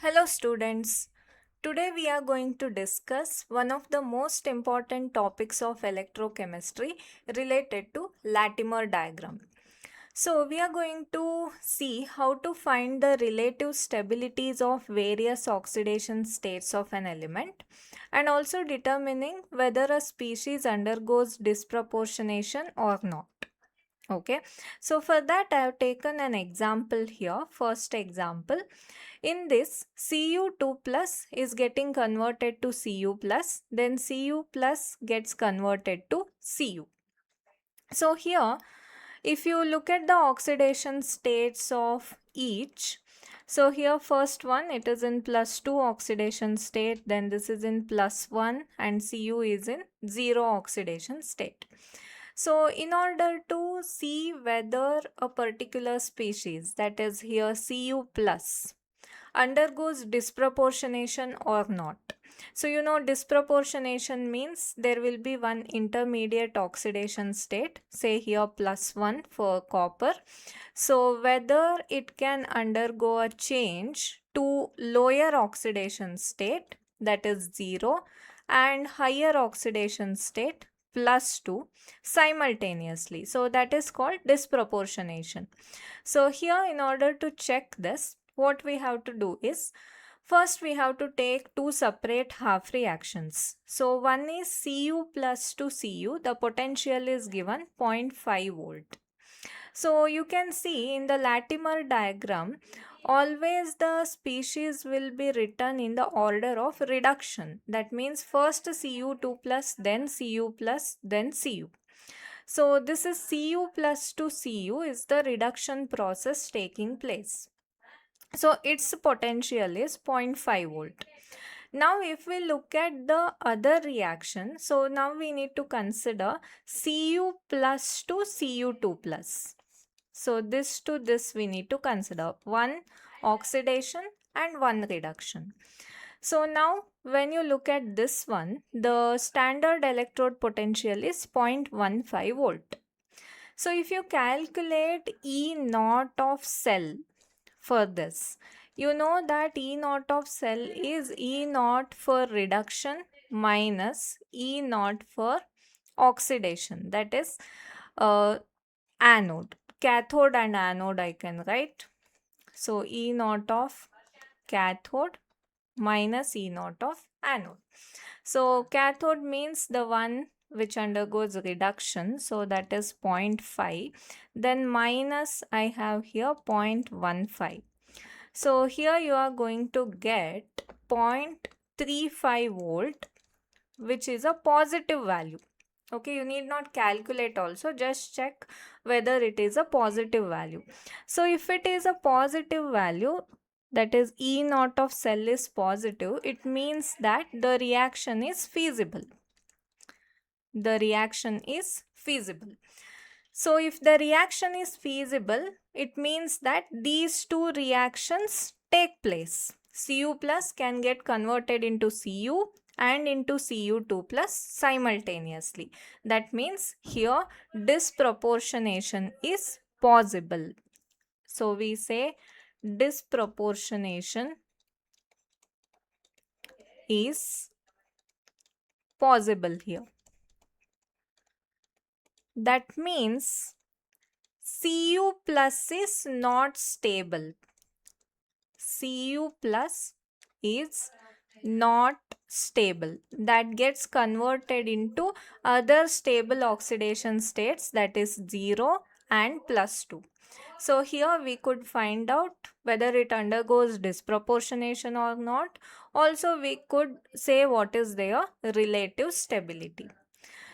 Hello students. Today we are going to discuss one of the most important topics of electrochemistry related to Latimer diagram. So we are going to see how to find the relative stabilities of various oxidation states of an element and also determining whether a species undergoes disproportionation or not. Okay, so for that I have taken an example here. First example, in this Cu2 plus is getting converted to Cu plus, then Cu plus gets converted to Cu. So here, if you look at the oxidation states of each, so here first one, it is in +2 oxidation state, then this is in +1 and Cu is in 0 oxidation state. So in order to see whether a particular species, that is here Cu plus, undergoes disproportionation or not. So you know disproportionation means there will be one intermediate oxidation state, say here +1 for copper. So whether it can undergo a change to lower oxidation state, that is 0, and higher oxidation state +2 simultaneously. So that is called disproportionation. So here, in order to check this, what we have to do is, first we have to take two separate half reactions. So one is Cu plus to Cu, the potential is given 0.5 volt. So you can see in the Latimer diagram, always the species will be written in the order of reduction. That means first Cu2 plus, then Cu plus, then Cu. So this is Cu plus to Cu is the reduction process taking place. So its potential is 0.5 volt. Now if we look at the other reaction, so now we need to consider Cu plus to Cu2 plus. So this to this we need to consider one oxidation and one reduction. So now when you look at this one, the standard electrode potential is 0.15 volt. So if you calculate E naught of cell for this, you know that E naught of cell is E naught for reduction minus E naught for oxidation, that is anode, cathode and anode I can write. So E naught of cathode minus E naught of anode. So cathode means the one which undergoes reduction, so that is 0.5, then minus I have here 0.15. So here you are going to get 0.35 volt, which is a positive value. Okay, you need not calculate also, just check whether it is a positive value. So if it is a positive value, that is E naught of cell is positive, it means that the reaction is feasible. The reaction is feasible. So if the reaction is feasible, it means that these two reactions take place. Cu plus can get converted into Cu and into Cu2 plus simultaneously. That means here disproportionation is possible. So we say disproportionation is possible here. That means Cu plus is not stable. Cu plus is not stable. That gets converted into other stable oxidation states, that is 0 and +2. So here we could find out whether it undergoes disproportionation or not. Also we could say what is their relative stability.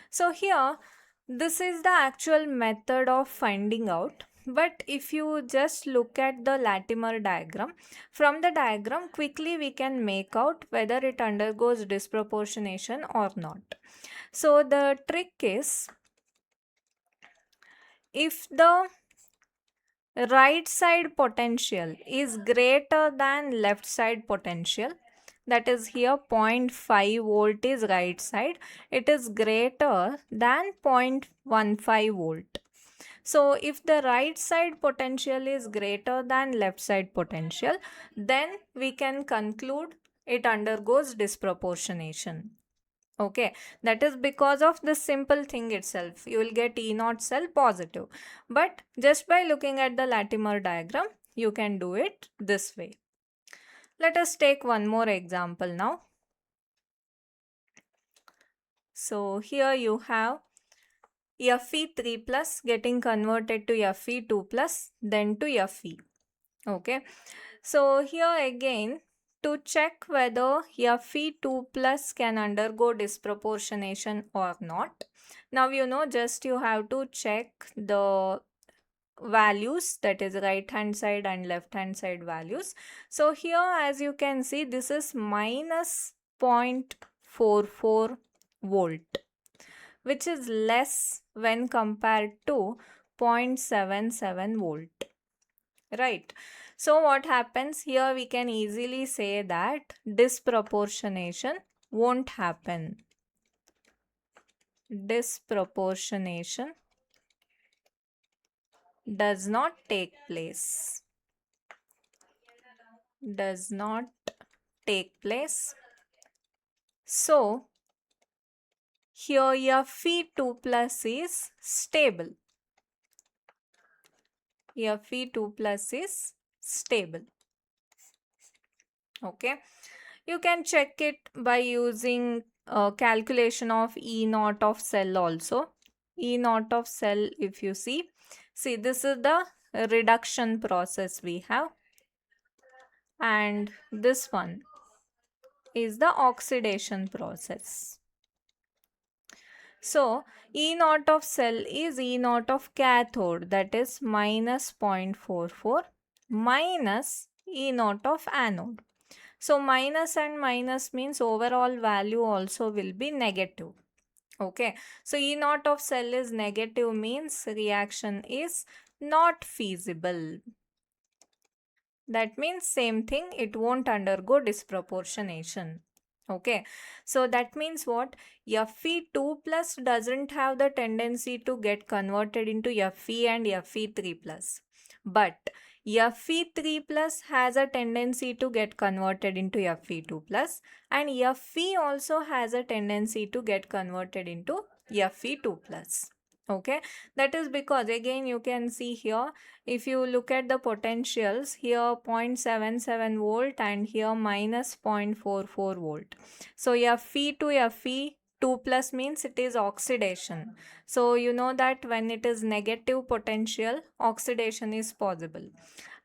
So here this is the actual method of finding out. But if you just look at the Latimer diagram, from the diagram quickly we can make out whether it undergoes disproportionation or not. So the trick is, if the right side potential is greater than left side potential, that is here 0.5 volt is right side, it is greater than 0.15 volt. So if the right side potential is greater than left side potential, then we can conclude it undergoes disproportionation. Okay, that is because of this simple thing itself. You will get E naught cell positive. But just by looking at the Latimer diagram, you can do it this way. Let us take one more example now. So here you have Fe3 plus getting converted to Fe2 plus, then to Fe. Okay. So here again, to check whether Fe2 plus can undergo disproportionation or not. Now just you have to check the values, that is right hand side and left hand side values. So here as you can see, this is minus 0.44 volt, which is less when compared to 0.77 volt. Right. So what happens here, we can easily say that disproportionation won't happen. Disproportionation does not take place. Does not take place. So here your Fe2 plus is stable. Your Fe2 plus is stable. Okay. You can check it by using calculation of E naught of cell also. E naught of cell, if you see this is the reduction process we have, and this one is the oxidation process. So E naught of cell is E naught of cathode, that is minus 0.44 minus E naught of anode. So minus and minus means overall value also will be negative. Okay. So E naught of cell is negative means reaction is not feasible. That means same thing, it won't undergo disproportionation. Okay. So that means what? Fe2 plus doesn't have the tendency to get converted into Fe and Fe3 plus. But Fe3 plus has a tendency to get converted into Fe2 plus, and Fe also has a tendency to get converted into Fe2 plus. Okay, that is because again you can see here, if you look at the potentials here 0.77 volt and here minus 0.44 volt. So Fe to Fe2 plus means it is oxidation. So you know that when it is negative potential, oxidation is possible.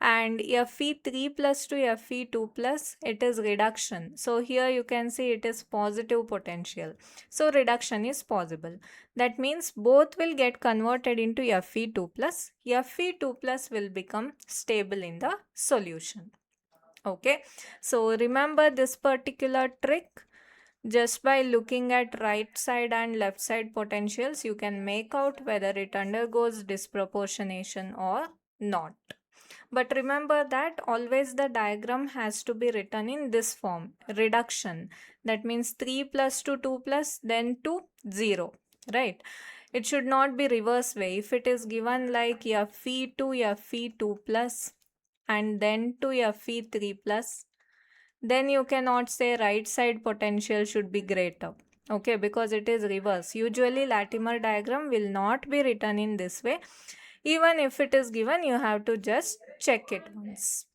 And Fe3 plus to Fe2 plus, it is reduction. So here you can see it is positive potential. So reduction is possible. That means both will get converted into Fe2 plus. Fe2 plus will become stable in the solution. Okay. So remember this particular trick. Just by looking at right side and left side potentials, you can make out whether it undergoes disproportionation or not. But remember that always the diagram has to be written in this form, reduction. That means 3 plus to 2 plus then to 0, right? It should not be reverse way. If it is given like Fe to Fe2 plus and then to Fe3 plus, then you cannot say right side potential should be greater. Okay, because it is reverse. Usually Latimer diagram will not be written in this way. Even if it is given, you have to just check it once.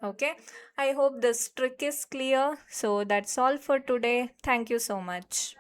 Okay, I hope this trick is clear. So that's all for today. Thank you so much.